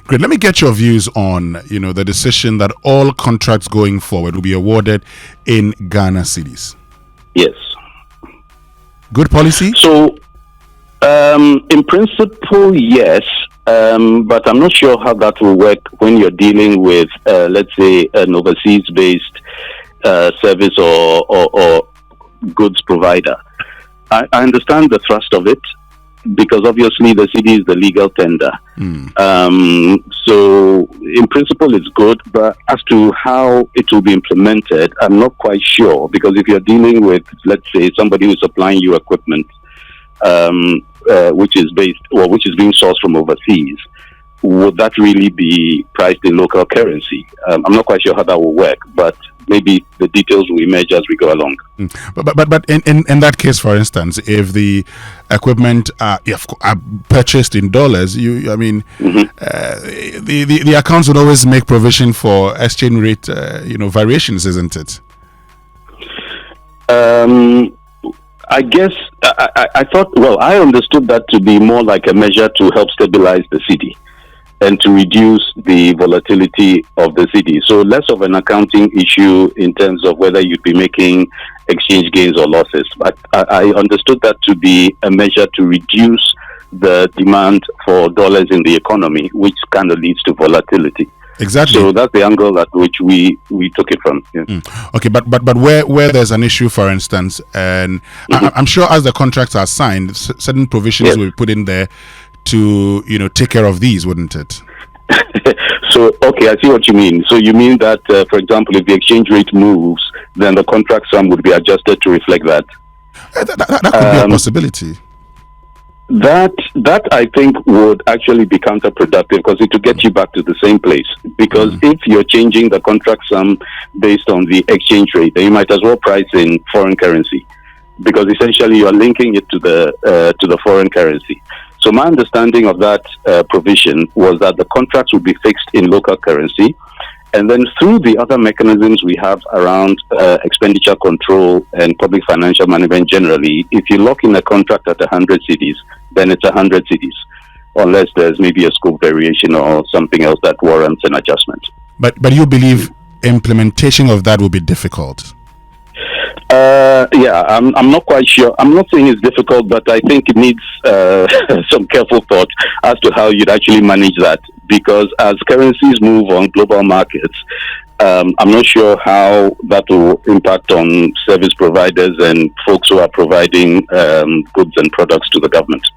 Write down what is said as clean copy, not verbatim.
Great. Let me get your views on, the decision that all contracts going forward will be awarded in Ghana cedis. Yes. Good policy? So, in principle, yes. But I'm not sure how that will work when you're dealing with, let's say, an overseas-based service or goods provider. I understand the thrust of it, because obviously the cedi is the legal tender. So in principle it's good, but as to how it will be implemented, I'm not quite sure, because if you're dealing with, let's say, somebody who's supplying you equipment, which is being sourced from overseas, would that really be priced in local currency? I'm not quite sure how that will work, but maybe the details will emerge as we go along. But in that case, for instance, if the equipment are purchased in dollars, the accounts would always make provision for exchange rate, variations, isn't it? I guess I thought. Well, I understood that to be more like a measure to help stabilize the cedi and to reduce the volatility of the cedi. So less of an accounting issue in terms of whether you'd be making exchange gains or losses. But I understood that to be a measure to reduce the demand for dollars in the economy, which kind of leads to volatility. Exactly. So that's the angle at which we took it from. Yeah. Okay, but where there's an issue, for instance, and I'm sure as the contracts are signed, certain provisions will be put in there to take care of these, wouldn't it? So, okay, I see what you mean. So you mean that, for example, if the exchange rate moves, then the contract sum would be adjusted to reflect that? That could be a possibility. That I think would actually be counterproductive, because it will get you back to the same place. Because if you're changing the contract sum based on the exchange rate, then you might as well price in foreign currency, because essentially you are linking it to the foreign currency. So my understanding of that provision was that the contracts would be fixed in local currency, and then through the other mechanisms we have around expenditure control and public financial management generally, if you lock in a contract at 100 cedis, then it's 100 cedis, unless there's maybe a scope variation or something else that warrants an adjustment. But you believe implementation of that will be difficult? Yeah, I'm not quite sure. I'm not saying it's difficult, but I think it needs some careful thought as to how you'd actually manage that. Because as currencies move on global markets, I'm not sure how that will impact on service providers and folks who are providing goods and products to the government.